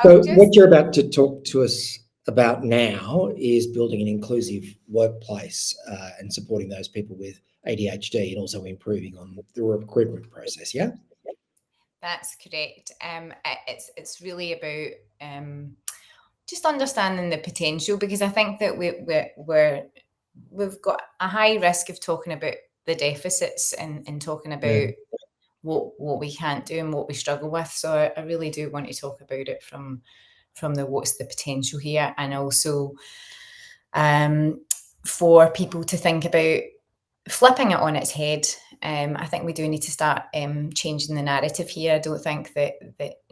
So what you're about to talk to us about now is building an inclusive workplace and supporting those people with ADHD and also improving on the recruitment process, yeah? That's correct. It's really about just understanding the potential, because I think that we've got a high risk of talking about the deficits and talking about what we can't do and what we struggle with. So I really do want to talk about it from the what's the potential here, and also for people to think about flipping it on its head. I think we do need to start changing the narrative here. I don't think that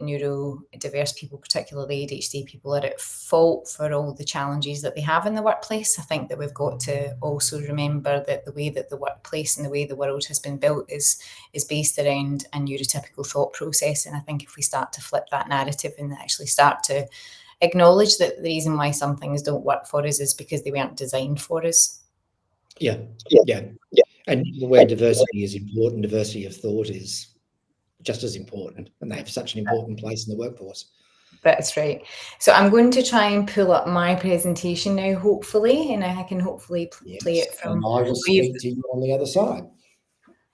neurodiverse people, particularly ADHD people, are at fault for all the challenges that they have in the workplace. I think that we've got to also remember that the way that the workplace and the way the world has been built is based around a neurotypical thought process. And I think if we start to flip that narrative and actually start to acknowledge that the reason why some things don't work for us is because they weren't designed for us. Yeah. And where diversity is important, diversity of thought is just as important, and they have such an important place in the workforce. That's right. So I'm going to try and pull up my presentation now, hopefully, and I can hopefully play it from. And I will speak to you on the other side.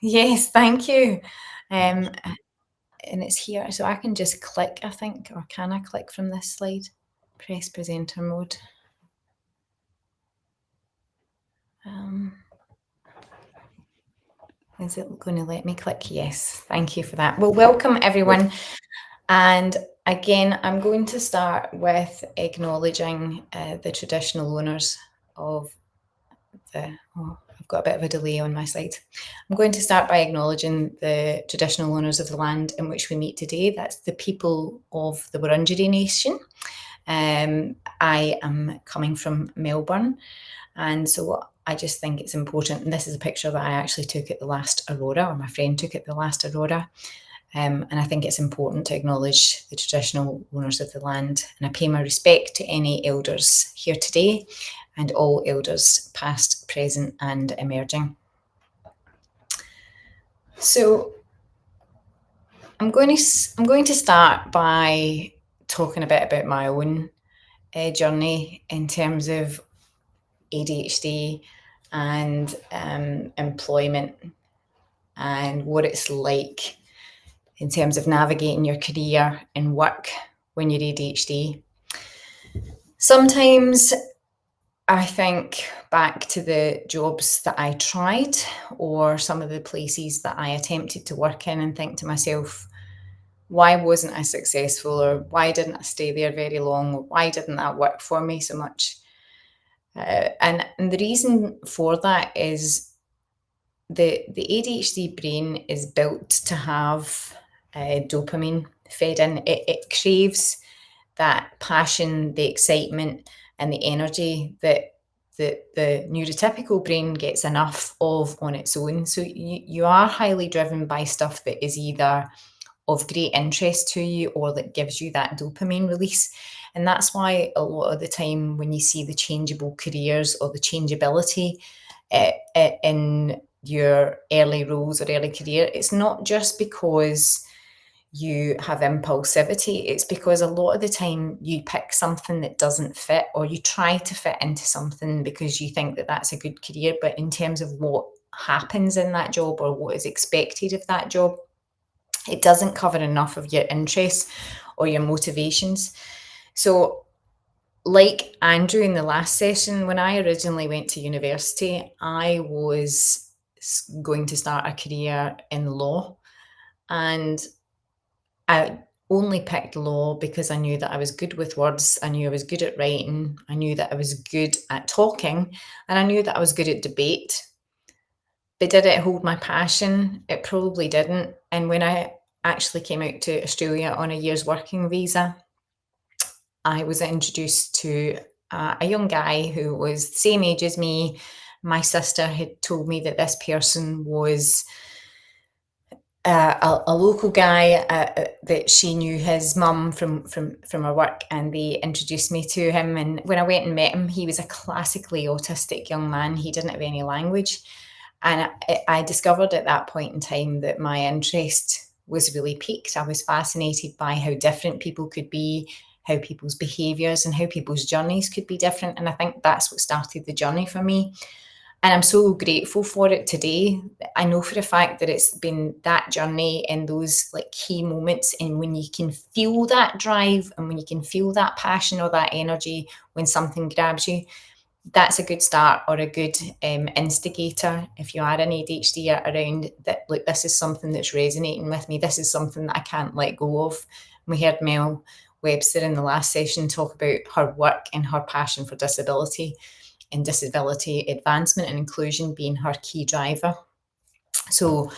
Yes, thank you. And it's here, so I can just click, I think, or can I click from this slide? Press presenter mode. Is it going to let me click? Yes, thank you for that. Well, welcome everyone. And again, I'm going to start with acknowledging the traditional owners of the, I've got a bit of a delay on my slide. I'm going to start by acknowledging the traditional owners of the land in which we meet today. That's the people of the Wurundjeri Nation. I am coming from Melbourne, and so I just think it's important, and this is a picture that I actually took at the last Aurora, or my friend took at the last Aurora, and I think it's important to acknowledge the traditional owners of the land, and I pay my respect to any elders here today, and all elders past, present and emerging. So I'm going to start by talking a bit about my own journey in terms of ADHD and employment and what it's like in terms of navigating your career and work when you're ADHD. Sometimes I think back to the jobs that I tried or some of the places that I attempted to work in and think to myself, why wasn't I successful, or why didn't I stay there very long, or why didn't that work for me so much? And the reason for that is the ADHD brain is built to have dopamine fed in. It craves that passion, the excitement and the energy that the neurotypical brain gets enough of on its own. So you are highly driven by stuff that is either of great interest to you or that gives you that dopamine release. And that's why a lot of the time when you see the changeable careers or the changeability in your early roles or early career, it's not just because you have impulsivity, it's because a lot of the time you pick something that doesn't fit, or you try to fit into something because you think that that's a good career, but in terms of what happens in that job or what is expected of that job, it doesn't cover enough of your interests or your motivations. So like Andrew in the last session, when I originally went to university, I was going to start a career in law, and I only picked law because I knew that I was good with words, I knew I was good at writing, I knew that I was good at talking, and I knew that I was good at debate. But did it hold my passion? It probably didn't. And when I actually came out to Australia on a year's working visa, I was introduced to a young guy who was the same age as me. My sister had told me that this person was a local guy, that she knew his mum from her work, and they introduced me to him. And when I went and met him, he was a classically autistic young man. He didn't have any language. And I discovered at that point in time that my interest was really piqued. I was fascinated by how different people could be, how people's behaviours and how people's journeys could be different. And I think that's what started the journey for me. And I'm so grateful for it today. I know for a fact that it's been that journey and those like key moments, and when you can feel that drive and when you can feel that passion or that energy when something grabs you, that's a good start or a good instigator if you are an ADHD around that. Like, this is something that's resonating with me. This is something that I can't let go of. We heard Mel Webster in the last session talk about her work and her passion for disability and disability advancement and inclusion being her key driver. So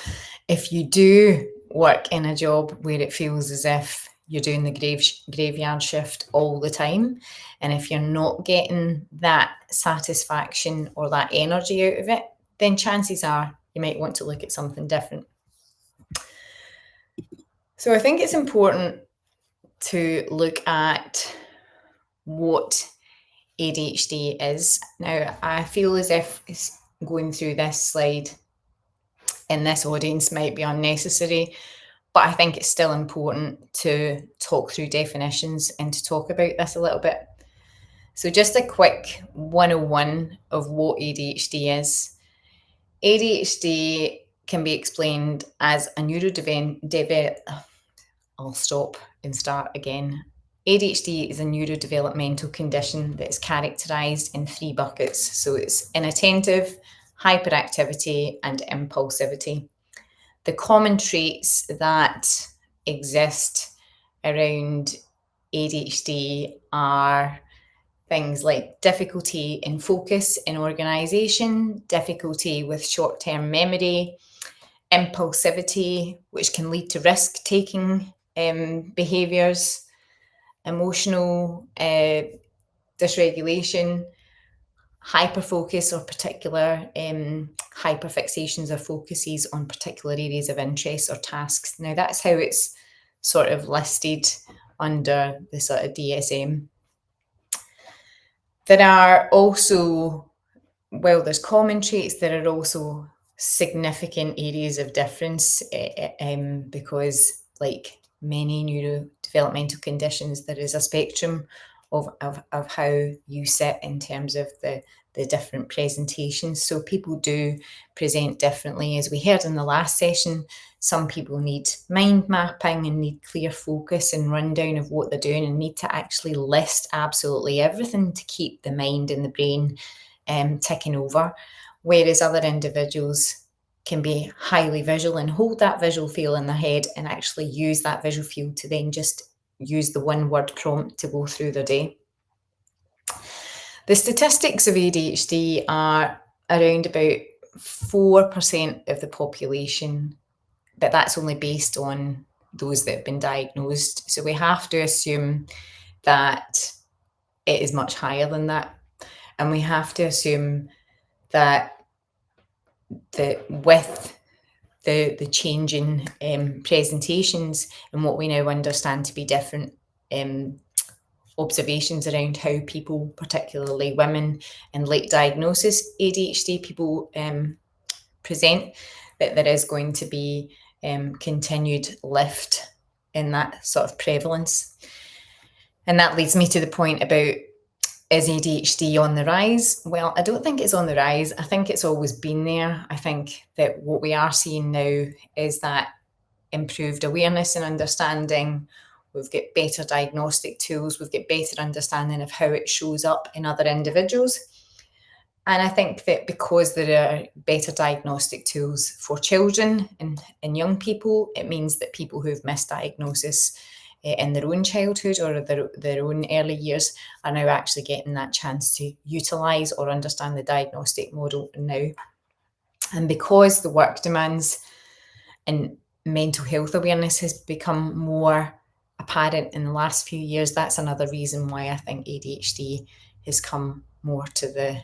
if you do work in a job where it feels as if you're doing the graveyard shift all the time, and if you're not getting that satisfaction or that energy out of it, then chances are you might want to look at something different. So I think it's important to look at what ADHD is. Now, I feel as if going through this slide in this audience might be unnecessary, but I think it's still important to talk through definitions and to talk about this a little bit. So just a quick 101 of what ADHD is. ADHD can be explained as a I'll stop and start again. ADHD is a neurodevelopmental condition that is characterized in 3 buckets. So it's inattentive, hyperactivity, and impulsivity. The common traits that exist around ADHD are things like difficulty in focus and organisation, difficulty with short-term memory, impulsivity, which can lead to risk-taking behaviours, emotional dysregulation, hyperfocus or particular hyperfixations or focuses on particular areas of interest or tasks. Now that's how it's sort of listed under the sort of DSM. There are also, well, there's common traits, there are also significant areas of difference because like many neurodevelopmental conditions, there is a spectrum of how you sit in terms of the different presentations. So people do present differently. As we heard in the last session, some people need mind mapping and need clear focus and rundown of what they're doing and need to actually list absolutely everything to keep the mind and the brain ticking over. Whereas other individuals can be highly visual and hold that visual feel in their head and actually use that visual feel to then just use the one word prompt to go through their day. The statistics of ADHD are around about 4% of the population, but that's only based on those that have been diagnosed. So we have to assume that it is much higher than that. And we have to assume that with the changing presentations and what we now understand to be different observations around how people, particularly women and late diagnosis ADHD people present, that there is going to be continued lift in that sort of prevalence. And that leads me to the point about, is ADHD on the rise? Well, I don't think it's on the rise. I think it's always been there. I think that what we are seeing now is that improved awareness and understanding. We've got better diagnostic tools. We've got better understanding of how it shows up in other individuals. And I think that because there are better diagnostic tools for children and young people, it means that people who've missed diagnosis in their own childhood or their own early years are now actually getting that chance to utilise or understand the diagnostic model now. And because the work demands and mental health awareness has become more apparent in the last few years, that's another reason why I think ADHD has come more to the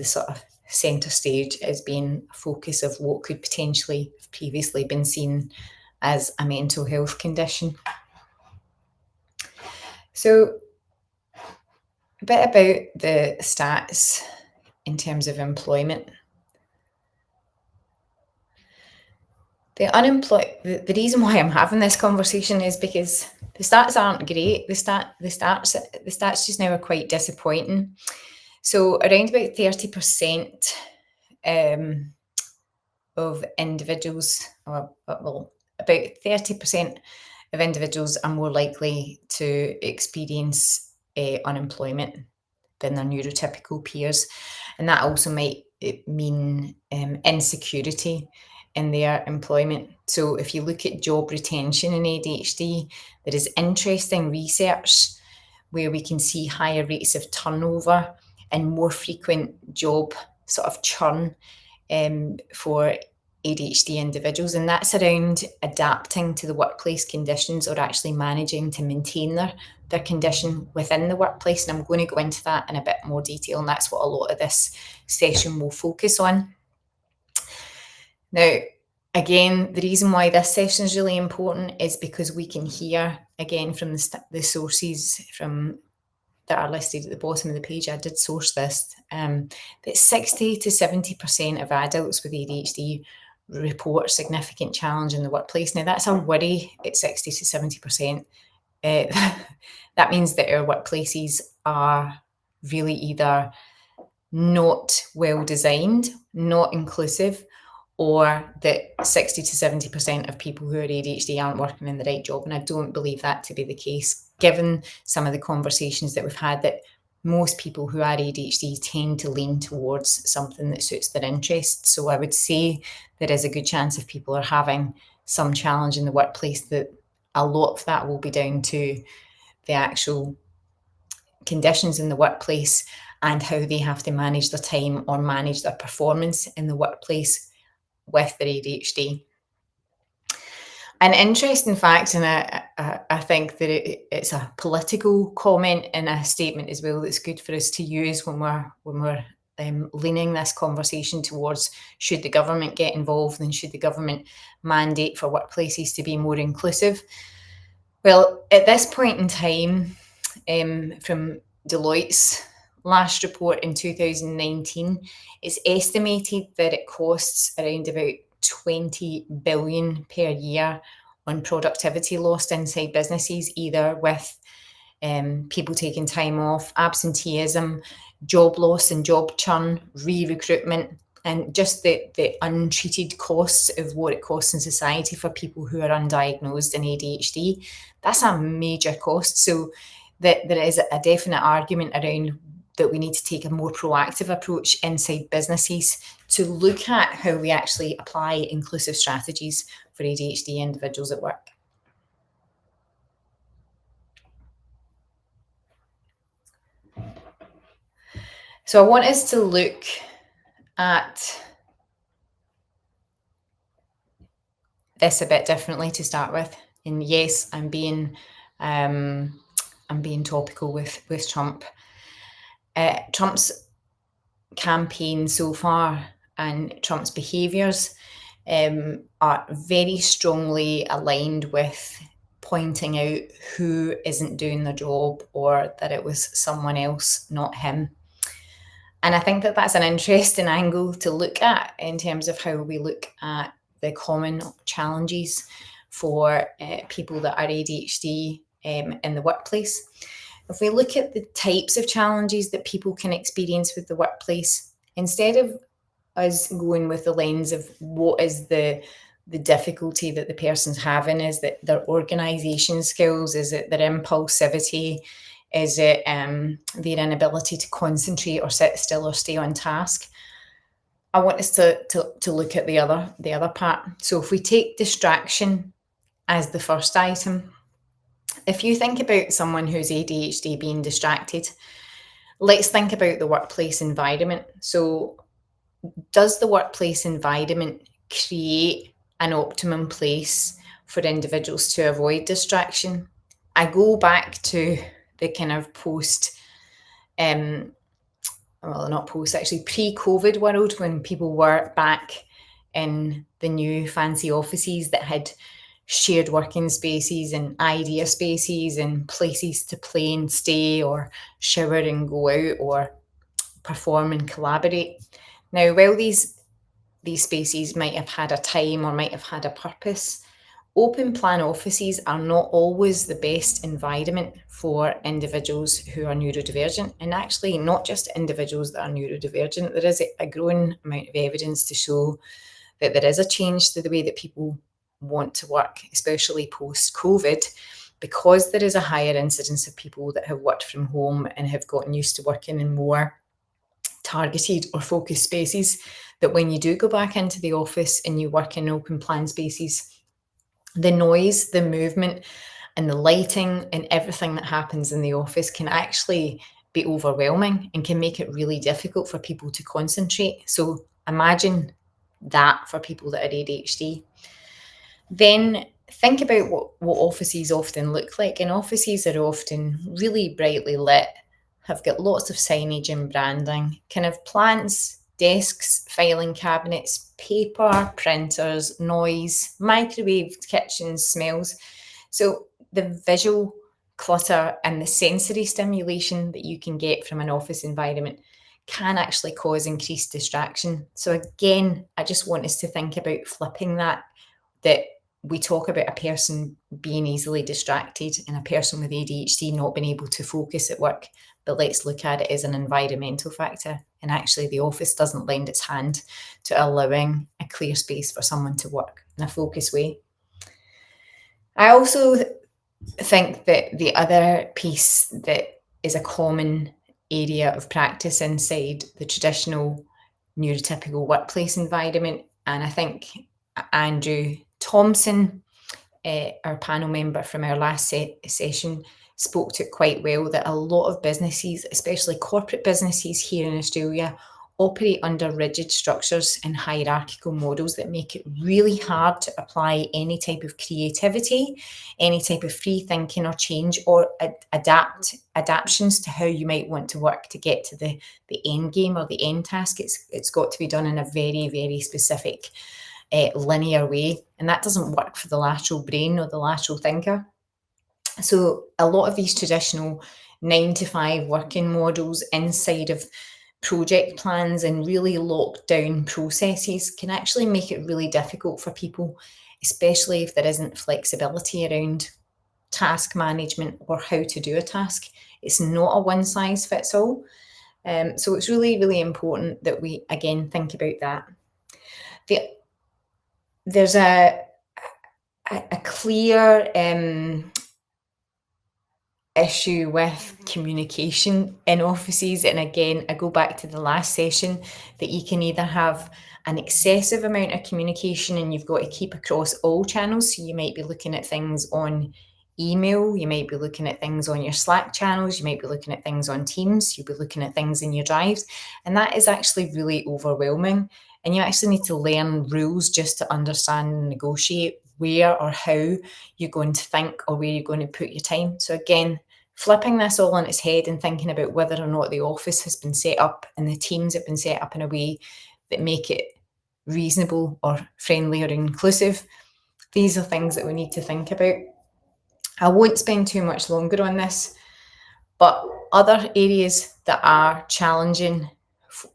sort of centre stage as being a focus of what could potentially have previously been seen as a mental health condition. So a bit about the stats in terms of employment. The reason why I'm having this conversation is because the stats aren't great. The stats just now are quite disappointing. So around about 30% of individuals, about 30% of individuals are more likely to experience unemployment than their neurotypical peers. And that also might mean insecurity in their employment. So if you look at job retention in ADHD, there is interesting research where we can see higher rates of turnover and more frequent job sort of churn for ADHD individuals, and that's around adapting to the workplace conditions or actually managing to maintain their condition within the workplace. And I'm going to go into that in a bit more detail, and that's what a lot of this session will focus on. Now, again, the reason why this session is really important is because we can hear, again, from the sources that are listed at the bottom of the page. I did source this, that 60 to 70% of adults with ADHD report significant challenge in the workplace. Now, that's a worry at 60 to 70%. That means that our workplaces are really either not well designed, not inclusive, or that 60 to 70% of people who are ADHD aren't working in the right job. And I don't believe that to be the case, given some of the conversations that we've had, that most people who are ADHD tend to lean towards something that suits their interests. So I would say there is a good chance if people are having some challenge in the workplace, that a lot of that will be down to the actual conditions in the workplace and how they have to manage their time or manage their performance in the workplace with their ADHD. An interesting fact, and I think that it's a political comment and a statement as well that's good for us to use when we're leaning this conversation towards, should the government get involved and should the government mandate for workplaces to be more inclusive? Well, at this point in time, from Deloitte's last report in 2019, it's estimated that it costs around about 20 billion per year on productivity lost inside businesses, either with people taking time off, absenteeism, job loss and job churn, re-recruitment, and just the untreated costs of what it costs in society for people who are undiagnosed in ADHD. That's a major cost. So that there is a definite argument around that we need to take a more proactive approach inside businesses to look at how we actually apply inclusive strategies for ADHD individuals at work. So I want us to look at this a bit differently to start with. And yes, I'm being topical with Trump. Trump's campaign so far and Trump's behaviours are very strongly aligned with pointing out who isn't doing the job, or that it was someone else, not him. And I think that that's an interesting angle to look at in terms of how we look at the common challenges for people that are ADHD in the workplace. If we look at the types of challenges that people can experience with the workplace, instead of us going with the lens of what is the difficulty that the person's having, is it their organisation skills, is it their impulsivity, is it their inability to concentrate or sit still or stay on task, I want us to look at the other part. So if we take distraction as the first item, if you think about someone who's ADHD being distracted, let's think about the workplace environment. So does the workplace environment create an optimum place for individuals to avoid distraction? I go back to the kind of pre-COVID world, when people were back in the new fancy offices that had shared working spaces and idea spaces and places to play and stay, or shower and go out, or perform and collaborate. Now, while these these spaces might have had a time or might have had a purpose. Open plan offices are not always the best environment for individuals who are neurodivergent, and actually not just individuals that are neurodivergent. There is a growing amount of evidence to show that there is a change to the way that people want to work, especially post-COVID, because there is a higher incidence of people that have worked from home and have gotten used to working in more targeted or focused spaces, that when you do go back into the office and you work in open plan spaces, the noise, the movement, and the lighting and everything that happens in the office can actually be overwhelming and can make it really difficult for people to concentrate. So imagine that for people that are ADHD. Then think about what offices often look like. And offices are often really brightly lit, have got lots of signage and branding, kind of plants, desks, filing cabinets, paper, printers, noise, microwave kitchens, smells. So the visual clutter and the sensory stimulation that you can get from an office environment can actually cause increased distraction. So again, I just want us to think about flipping that we talk about a person being easily distracted and a person with ADHD not being able to focus at work, but let's look at it as an environmental factor. And actually the office doesn't lend its hand to allowing a clear space for someone to work in a focused way. I also think that the other piece that is a common area of practice inside the traditional neurotypical workplace environment, and I think Andrew Thompson, our panel member from our last session, spoke to it quite well, that a lot of businesses, especially corporate businesses here in Australia, operate under rigid structures and hierarchical models that make it really hard to apply any type of creativity, any type of free thinking or change, or adaptations to how you might want to work to get to the end game or the end task. It's got to be done in a very, very specific linear way, and that doesn't work for the lateral brain or the lateral thinker. So a lot of these traditional 9 to 5 working models inside of project plans and really locked down processes can actually make it really difficult for people, especially if there isn't flexibility around task management or how to do a task. It's not a one size fits all. So it's really, really important that we, again, think about that. There's a clear issue with communication in offices. And again, I go back to the last session, that you can either have an excessive amount of communication and you've got to keep across all channels. So you might be looking at things on email, you might be looking at things on your Slack channels, you might be looking at things on Teams, you'll be looking at things in your drives. And that is actually really overwhelming. And you actually need to learn rules just to understand and negotiate where or how you're going to think or where you're going to put your time. So again, flipping this all on its head and thinking about whether or not the office has been set up and the teams have been set up in a way that make it reasonable or friendly or inclusive. These are things that we need to think about. I won't spend too much longer on this, but other areas that are challenging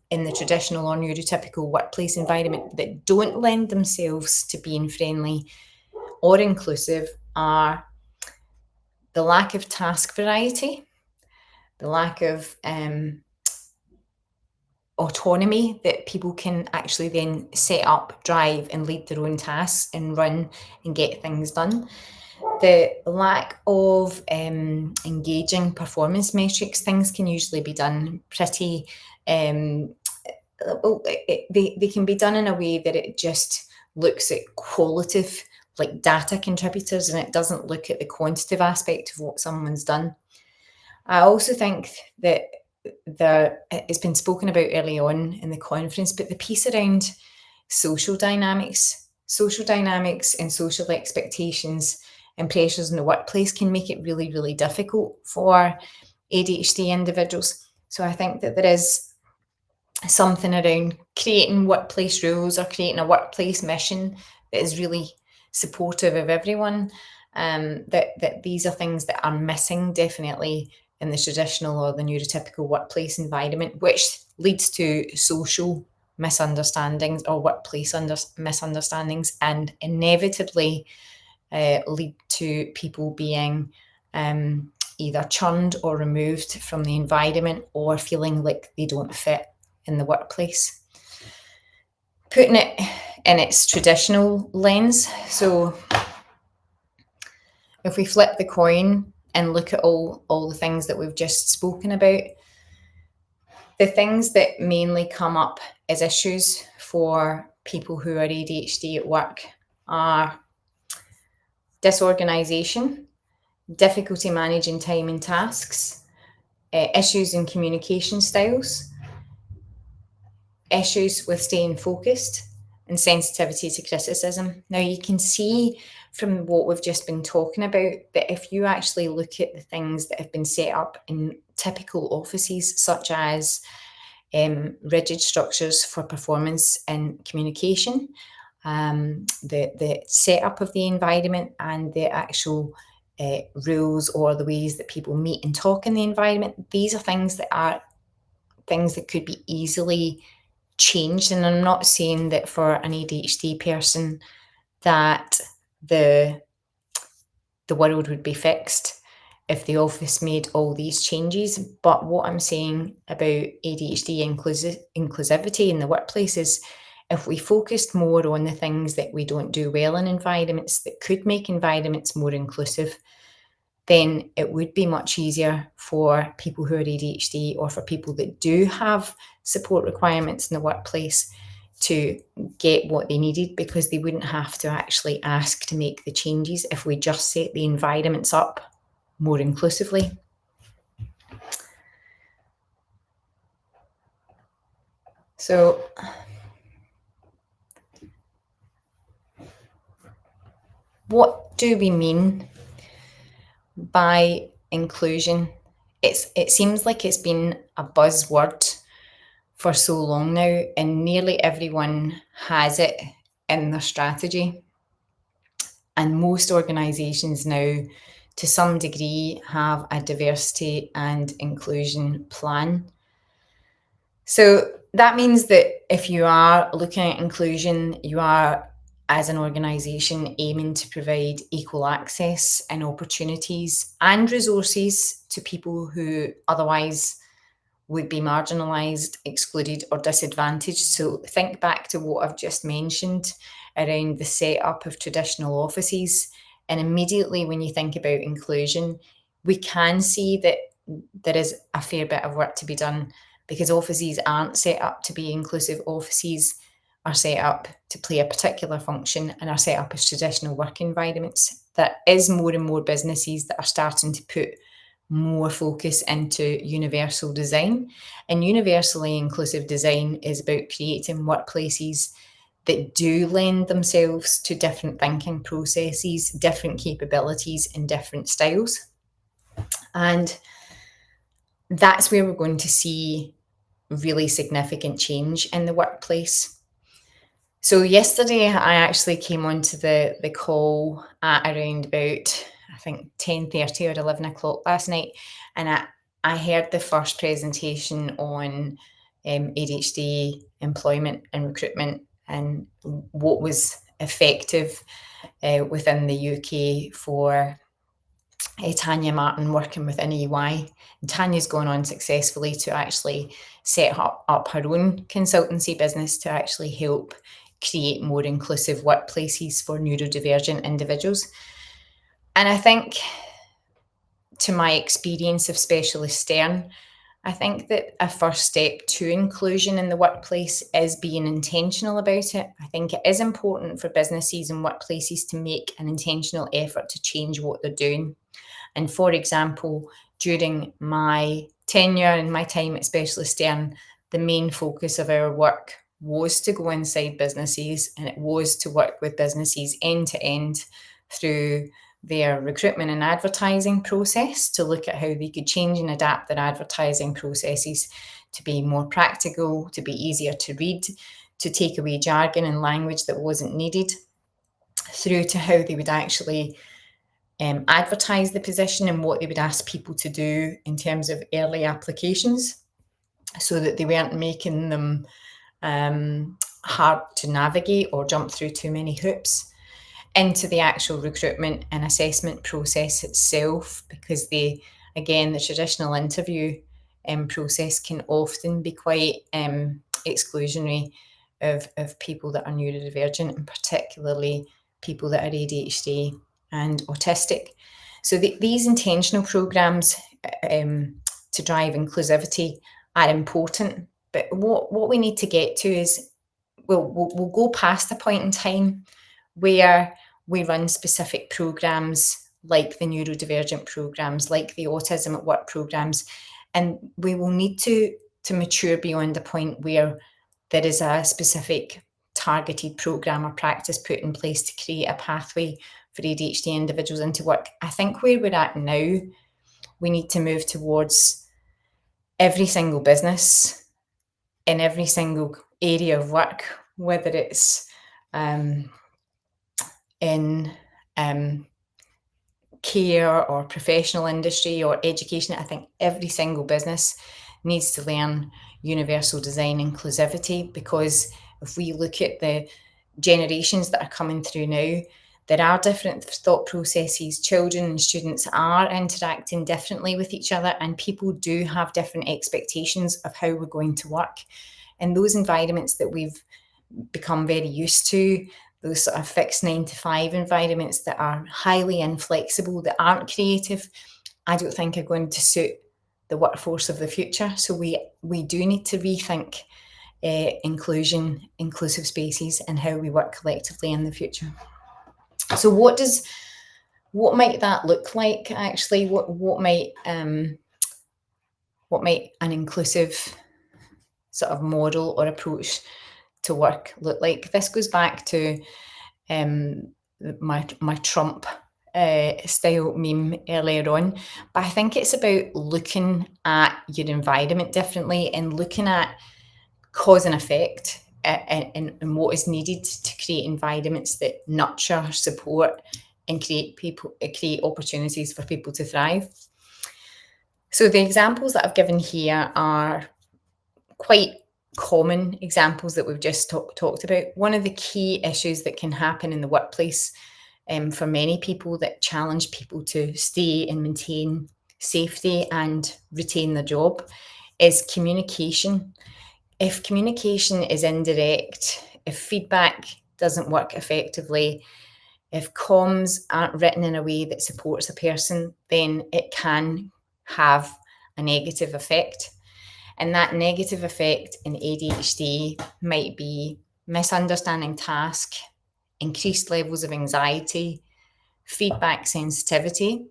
in the traditional or neurotypical workplace environment that don't lend themselves to being friendly or inclusive are the lack of task variety, the lack of autonomy, that people can actually then set up, drive and lead their own tasks and run and get things done. The lack of engaging performance metrics. Things can usually be done pretty, they can be done in a way that it just looks at qualitative, like data contributors, and it doesn't look at the quantitative aspect of what someone's done. I also think that it's been spoken about early on in the conference, but the piece around social dynamics and social expectations and pressures in the workplace can make it really, really difficult for ADHD individuals. So I think that there is something around creating workplace rules or creating a workplace mission that is really supportive of everyone. That these are things that are missing definitely in the traditional or the neurotypical workplace environment, which leads to social misunderstandings or workplace misunderstandings, and inevitably lead to people being either churned or removed from the environment or feeling like they don't fit in the workplace. Putting it in its traditional lens, so if we flip the coin and look at all the things that we've just spoken about, the things that mainly come up as issues for people who are ADHD at work are disorganisation, difficulty managing time and tasks, issues in communication styles, issues with staying focused, and sensitivity to criticism. Now, you can see from what we've just been talking about that if you actually look at the things that have been set up in typical offices, such as rigid structures for performance and communication, the setup of the environment and the actual rules or the ways that people meet and talk in the environment, these are things that could be easily changed. And I'm not saying that for an ADHD person that the world would be fixed if the office made all these changes. But what I'm saying about ADHD inclusivity in the workplace is if we focused more on the things that we don't do well in environments that could make environments more inclusive, then it would be much easier for people who are ADHD or for people that do have support requirements in the workplace to get what they needed, because they wouldn't have to actually ask to make the changes if we just set the environments up more inclusively. So what do we mean by inclusion? It seems like it's been a buzzword for so long now, and nearly everyone has it in their strategy. And most organisations now, to some degree, have a diversity and inclusion plan. So that means that if you are looking at inclusion, you are, as an organisation, aiming to provide equal access and opportunities and resources to people who otherwise would be marginalised, excluded or disadvantaged. So think back to what I've just mentioned around the setup of traditional offices. And immediately when you think about inclusion, we can see that there is a fair bit of work to be done, because offices aren't set up to be inclusive. Offices are set up to play a particular function and are set up as traditional work environments. There is more and more businesses that are starting to put more focus into universal design. And universally inclusive design is about creating workplaces that do lend themselves to different thinking processes, different capabilities, and different styles. And that's where we're going to see really significant change in the workplace. So yesterday I actually came onto the call at around about, I think, 10:30 or 11 o'clock last night, and I heard the first presentation on ADHD employment and recruitment and what was effective within the UK for Tanya Martin working within EY. And Tanya's gone on successfully to actually set up her own consultancy business to actually help create more inclusive workplaces for neurodivergent individuals. And I think, to my experience of Specialist Stern, I think that a first step to inclusion in the workplace is being intentional about it. I think it is important for businesses and workplaces to make an intentional effort to change what they're doing. And for example, during my tenure and my time at Specialist Stern, the main focus of our work was to go inside businesses, and it was to work with businesses end to end through their recruitment and advertising process to look at how they could change and adapt their advertising processes to be more practical, to be easier to read, to take away jargon and language that wasn't needed, through to how they would actually advertise the position and what they would ask people to do in terms of early applications, so that they weren't making them hard to navigate or jump through too many hoops, into the actual recruitment and assessment process itself, because the traditional interview process can often be quite exclusionary of people that are neurodivergent, and particularly people that are ADHD and autistic. So these intentional programs to drive inclusivity are important, but what we need to get to is we'll go past the point in time where we run specific programs like the neurodivergent programs, like the autism at work programs, and we will need to mature beyond the point where there is a specific targeted program or practice put in place to create a pathway for ADHD individuals into work. I think where we're at now, we need to move towards every single business in every single area of work, whether it's in care or professional industry or education. I think every single business needs to learn universal design inclusivity, because if we look at the generations that are coming through now, there are different thought processes. Children and students are interacting differently with each other, and people do have different expectations of how we're going to work. And those environments that we've become very used to, those sort of fixed 9 to 5 environments that are highly inflexible, that aren't creative, I don't think are going to suit the workforce of the future. So we do need to rethink inclusion, inclusive spaces, and how we work collectively in the future. So what might that look like actually? What might an inclusive sort of model or approach to work look like? This goes back to my Trump style meme earlier on, but I think it's about looking at your environment differently and looking at cause and effect and what is needed to create environments that nurture, support, and create opportunities for people to thrive. So the examples that I've given here are quite common examples that we've just talked about. One of the key issues that can happen in the workplace for many people that challenge people to stay and maintain safety and retain their job is communication. If communication is indirect, if feedback doesn't work effectively, if comms aren't written in a way that supports a person, then it can have a negative effect. And that negative effect in ADHD might be misunderstanding task, increased levels of anxiety, feedback sensitivity,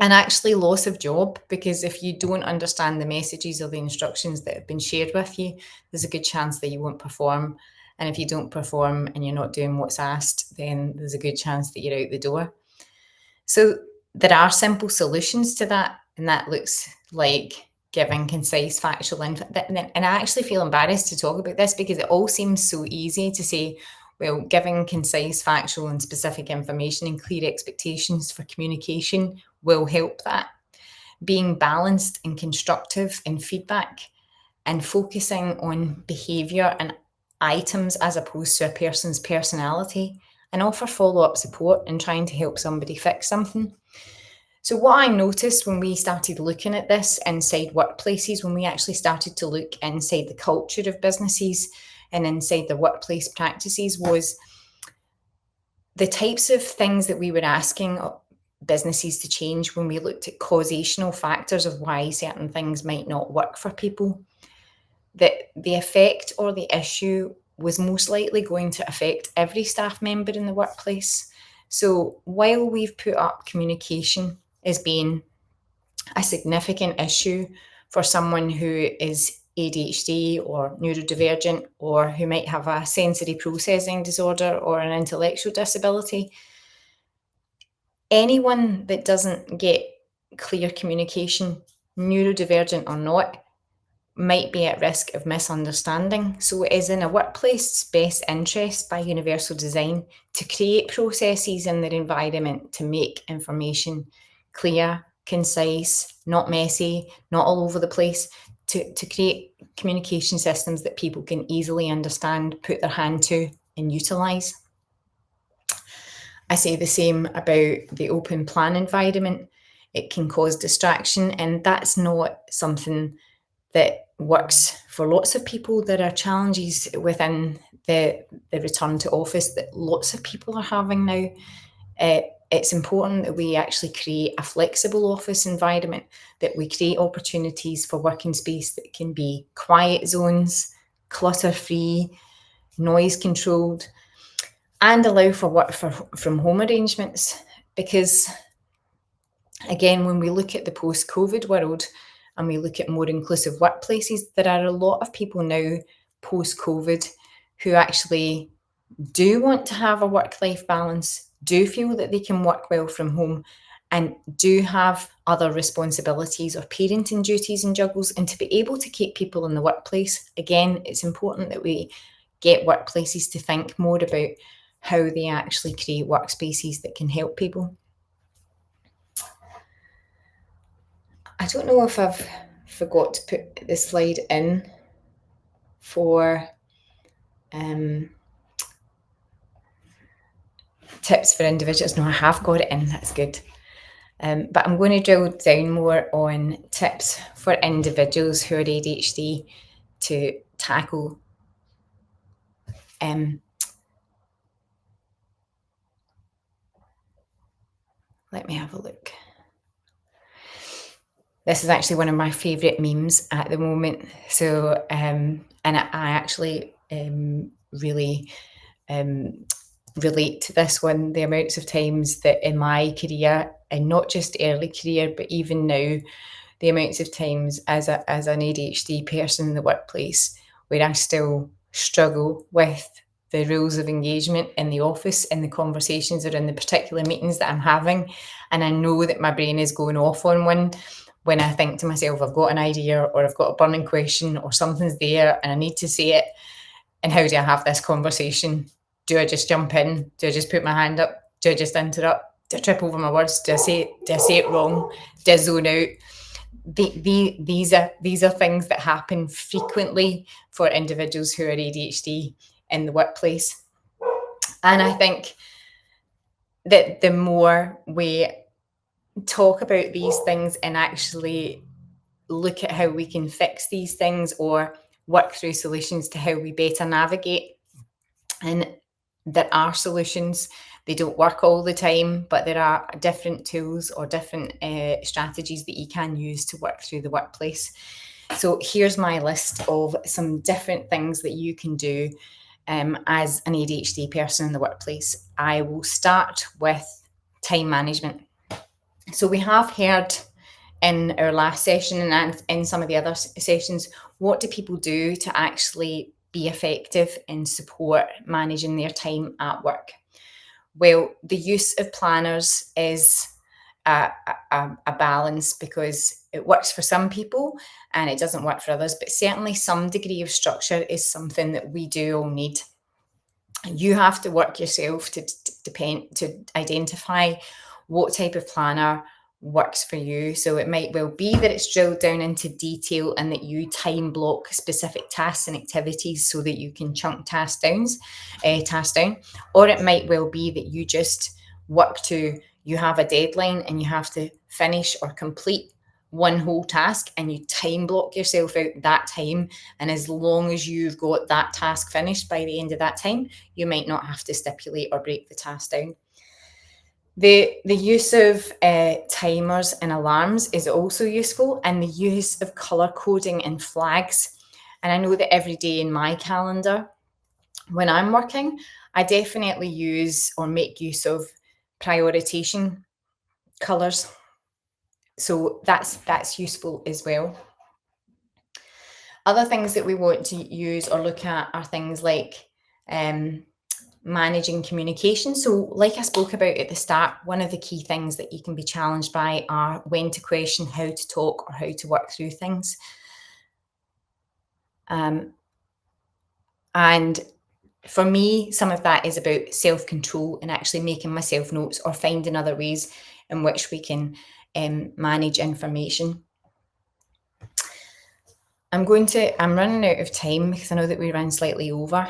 and actually loss of job, because if you don't understand the messages or the instructions that have been shared with you, there's a good chance that you won't perform. And if you don't perform and you're not doing what's asked, then there's a good chance that you're out the door. So there are simple solutions to that, and that looks like giving concise factual info. And I actually feel embarrassed to talk about this because it all seems so easy to say, well, giving concise, factual and specific information and clear expectations for communication will help that. Being balanced and constructive in feedback and focusing on behaviour and items as opposed to a person's personality, and offer follow-up support and trying to help somebody fix something. So what I noticed when we started looking at this inside workplaces, when we actually started to look inside the culture of businesses and inside the workplace practices, was the types of things that we were asking businesses to change when we looked at causational factors of why certain things might not work for people, that the effect or the issue was most likely going to affect every staff member in the workplace. So while we've put up communication as being a significant issue for someone who is ADHD or neurodivergent, or who might have a sensory processing disorder or an intellectual disability, anyone that doesn't get clear communication, neurodivergent or not, might be at risk of misunderstanding. So it is in a workplace's best interest by universal design to create processes in their environment to make information clear, concise, not messy, not all over the place, to create communication systems that people can easily understand, put their hand to, and utilise. I say the same about the open plan environment. It can cause distraction, and that's not something that works for lots of people. There are challenges within the return to office that lots of people are having now. It's important that we actually create a flexible office environment, that we create opportunities for working space that can be quiet zones, clutter-free, noise controlled, and allow for work from home arrangements. Because again, when we look at the post-COVID world and we look at more inclusive workplaces, there are a lot of people now post-COVID who actually do want to have a work-life balance, do feel that they can work well from home, and do have other responsibilities or parenting duties and juggles. And to be able to keep people in the workplace, again, it's important that we get workplaces to think more about how they actually create workspaces that can help people. I don't know if I've forgot to put the slide in for tips for individuals. No, I have got it in, that's good. But I'm going to drill down more on tips for individuals who are ADHD to tackle let me have a look. This is actually one of my favourite memes at the moment. So, and I actually really relate to this one. The amounts of times that in my career, and not just early career, but even now, the amounts of times as an ADHD person in the workplace where I still struggle with the rules of engagement in the office, in the conversations or in the particular meetings that I'm having. And I know that my brain is going off on one when I think to myself, I've got an idea or I've got a burning question or something's there and I need to say it. And how do I have this conversation? Do I just jump in? Do I just put my hand up? Do I just interrupt? Do I trip over my words? Do I say it wrong? Do I zone out? These are things that happen frequently for individuals who are ADHD in the workplace. And I think that the more we talk about these things and actually look at how we can fix these things or work through solutions to how we better navigate, and there are solutions. They don't work all the time, but there are different tools or different strategies that you can use to work through the workplace. So here's my list of some different things that you can do as an ADHD person in the workplace. I will start with time management. So we have heard in our last session and in some of the other sessions, what do people do to actually be effective in support managing their time at work? Well, the use of planners is a balance, because it works for some people and it doesn't work for others, but certainly some degree of structure is something that we do all need. You have to work yourself to identify what type of planner works for you. So it might well be that it's drilled down into detail and that you time block specific tasks and activities so that you can chunk tasks down, or it might well be that you just work to, you have a deadline and you have to finish or complete one whole task and you time block yourself out that time, and as long as you've got that task finished by the end of that time, you might not have to stipulate or break the task down. The use of timers and alarms is also useful, and the use of colour coding and flags. And I know that every day in my calendar, when I'm working, I definitely use or make use of prioritization colours. So that's useful as well. Other things that we want to use or look at are things like managing communication. So like I spoke about at the start, one of the key things that you can be challenged by are when to question, how to talk, or how to work through things. And for me, some of that is about self-control and actually making myself notes or finding other ways in which we can manage information. I'm running out of time because I know that we ran slightly over.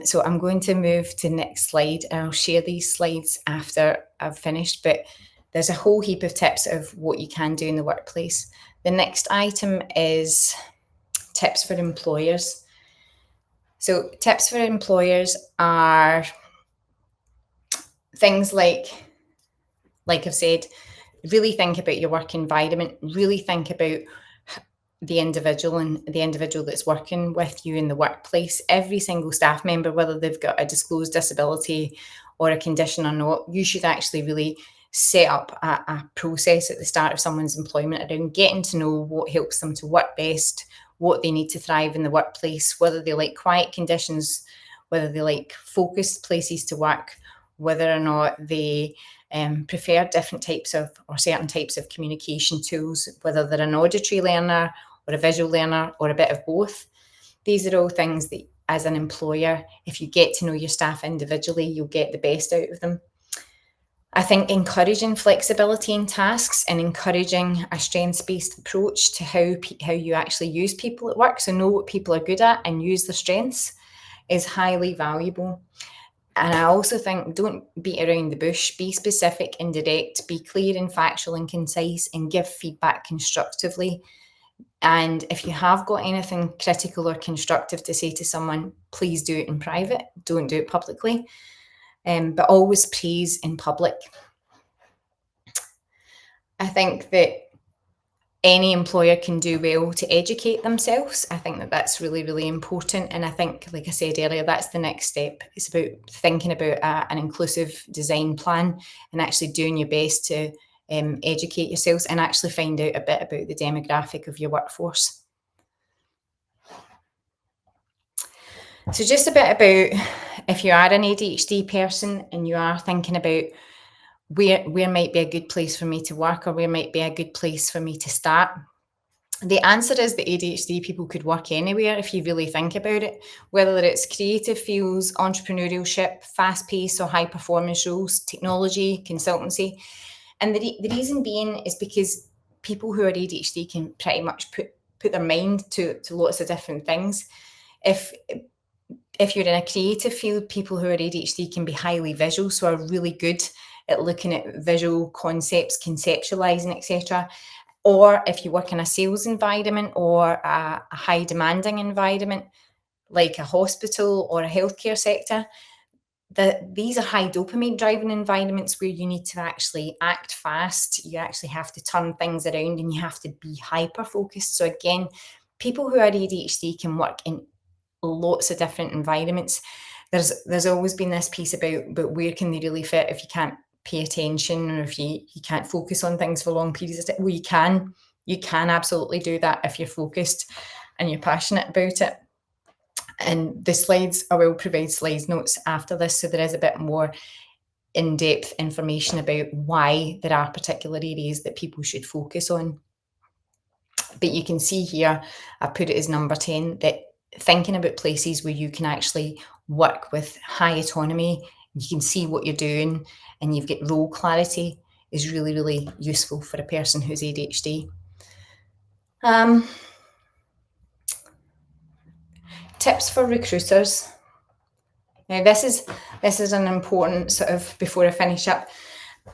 So I'm going to move to the next slide, and I'll share these slides after I've finished, but there's a whole heap of tips of what you can do in the workplace. The next item is tips for employers. So tips for employers are things like I've said, really think about your work environment, really think about the individual and the individual that's working with you in the workplace. Every single staff member, whether they've got a disclosed disability or a condition or not, you should actually really set up a process at the start of someone's employment around getting to know what helps them to work best, what they need to thrive in the workplace, whether they like quiet conditions, whether they like focused places to work, whether or not they prefer different types of or certain types of communication tools, whether they're an auditory learner or a visual learner or a bit of both. These are all things that, as an employer, if you get to know your staff individually, you'll get the best out of them. I think encouraging flexibility in tasks and encouraging a strengths-based approach to how you actually use people at work, so know what people are good at and use their strengths, is highly valuable. And I also think don't beat around the bush, be specific and direct, be clear and factual and concise, and give feedback constructively. And if you have got anything critical or constructive to say to someone, please do it in private, don't do it publicly, but always praise in public. I think that any employer can do well to educate themselves. I think that that's really, really important. And I think, like I said earlier, that's the next step. It's about thinking about an inclusive design plan and actually doing your best to educate yourselves and actually find out a bit about the demographic of your workforce. So just a bit about if you are an ADHD person and you are thinking about where might be a good place for me to work or where might be a good place for me to start. The answer is that ADHD people could work anywhere if you really think about it, whether it's creative fields, entrepreneurship, fast-paced or high-performance roles, technology, consultancy. And the reason being is because people who are ADHD can pretty much put their mind to lots of different things. If you're in a creative field, people who are ADHD can be highly visual, so are really good at looking at visual concepts, conceptualizing, etc. Or if you work in a sales environment or a high demanding environment, like a hospital or a healthcare sector, these are high dopamine driving environments where you need to actually act fast. You actually have to turn things around and you have to be hyper focused. So again, people who are ADHD can work in lots of different environments. There's always been this piece about where can they really fit if you can't pay attention or if you can't focus on things for long periods of time. Well, you can absolutely do that if you're focused and you're passionate about it. And the slides, I will provide slides notes after this, so there is a bit more in-depth information about why there are particular areas that people should focus on. But you can see here, I put it as number 10, that thinking about places where you can actually work with high autonomy, you can see what you're doing, and you've got role clarity is really, really useful for a person who's ADHD. Tips for recruiters. Now, this is an important sort of, before I finish up,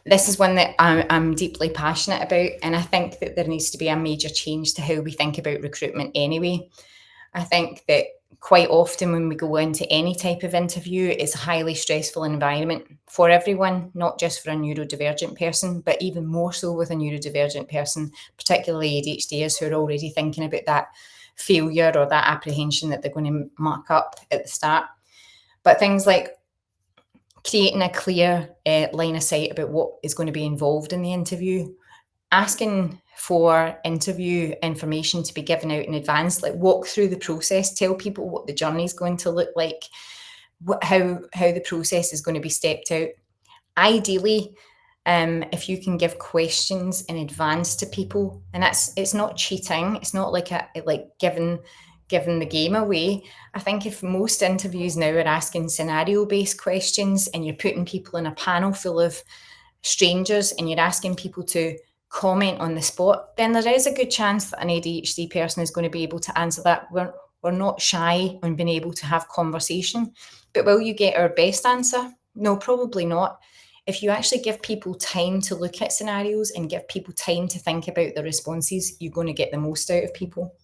this is one that I'm deeply passionate about, and I think that there needs to be a major change to how we think about recruitment anyway. I think that quite often when we go into any type of interview, it's a highly stressful environment for everyone, not just for a neurodivergent person, but even more so with a neurodivergent person, particularly ADHDers who are already thinking about that failure or that apprehension that they're going to muck up at the start. But things like creating a clear line of sight about what is going to be involved in the interview, asking for interview information to be given out in advance, like walk through the process, tell people what the journey is going to look like, how the process is going to be stepped out. Ideally, if you can give questions in advance to people, and it's not cheating, it's not like giving the game away. I think if most interviews now are asking scenario-based questions and you're putting people in a panel full of strangers and you're asking people to comment on the spot, then there is a good chance that an ADHD person is going to be able to answer that. We're not shy on being able to have conversation, but will you get our best answer? No, probably not. If you actually give people time to look at scenarios and give people time to think about the responses, you're going to get the most out of people.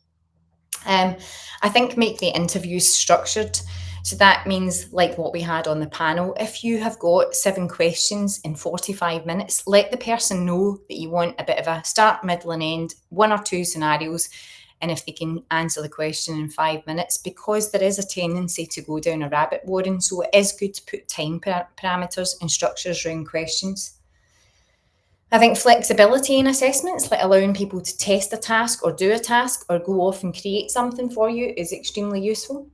I think make the interviews structured. So that means, like what we had on the panel, if you have got 7 questions in 45 minutes, let the person know that you want a bit of a start, middle and end, 1 or 2 scenarios, and if they can answer the question in 5 minutes, because there is a tendency to go down a rabbit warren. So it is good to put time parameters and structures around questions. I think flexibility in assessments, like allowing people to test a task or do a task or go off and create something for you, is extremely useful.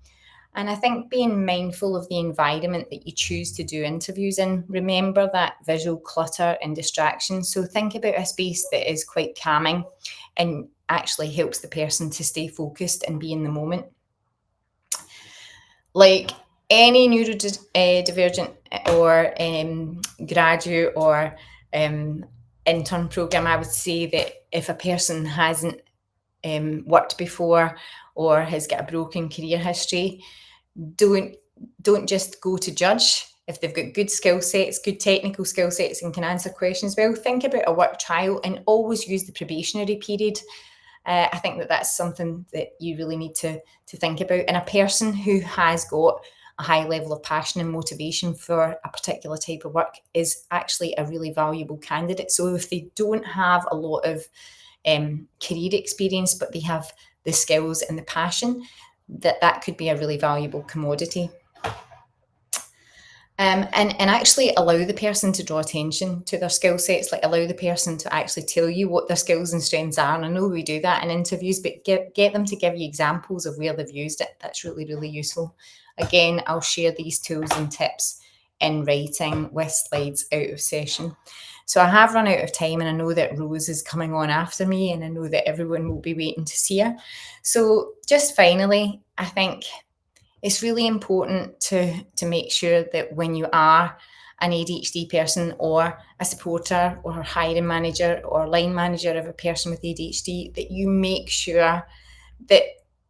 And I think being mindful of the environment that you choose to do interviews in. Remember that visual clutter and distractions. So think about a space that is quite calming and actually helps the person to stay focused and be in the moment. Like any neurodivergent or graduate or intern program, I would say that if a person hasn't worked before or has got a broken career history, don't just go to judge. If they've got good skill sets, good technical skill sets, and can answer questions well, think about a work trial and always use the probationary period. I think that that's something that you really need to think about. And a person who has got a high level of passion and motivation for a particular type of work is actually a really valuable candidate. So if they don't have a lot of career experience, but they have the skills and the passion, that could be a really valuable commodity. And actually allow the person to draw attention to their skill sets, like allow the person to actually tell you what their skills and strengths are. And I know we do that in interviews, but get them to give you examples of where they've used it. That's really, really useful. Again, I'll share these tools and tips in writing with slides out of session. So I have run out of time, and I know that Rose is coming on after me, and I know that everyone will be waiting to see her. So just finally, I think it's really important to make sure that when you are an ADHD person or a supporter or a hiring manager or line manager of a person with ADHD, that you make sure that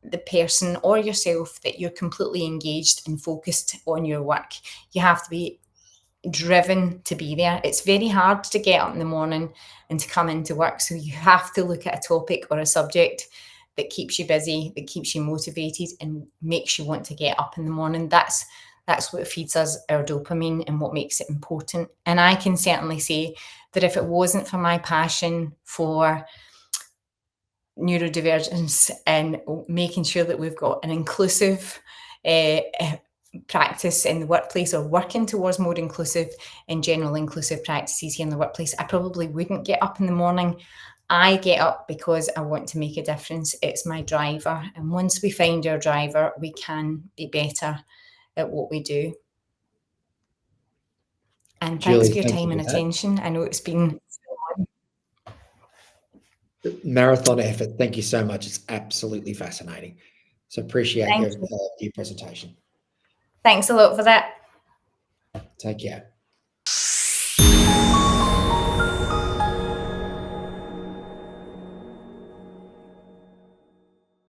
the person or yourself, that you're completely engaged and focused on your work. You have to be driven to be there. It's very hard to get up in the morning and to come into work. So you have to look at a topic or a subject that keeps you busy, that keeps you motivated and makes you want to get up in the morning. That's what feeds us our dopamine and what makes it important. And I can certainly say that if it wasn't for my passion for neurodivergence and making sure that we've got an inclusive practice in the workplace, or working towards more inclusive and general inclusive practices here in the workplace, I probably wouldn't get up in the morning. I get up because I want to make a difference. It's my driver. And once we find our driver, we can be better at what we do. And Julie, thanks for your thank time you and for that. attention. I know it's been Marathon effort. Thank you so much. It's absolutely fascinating. So appreciate Thank your presentation. Thanks a lot for that. Take care.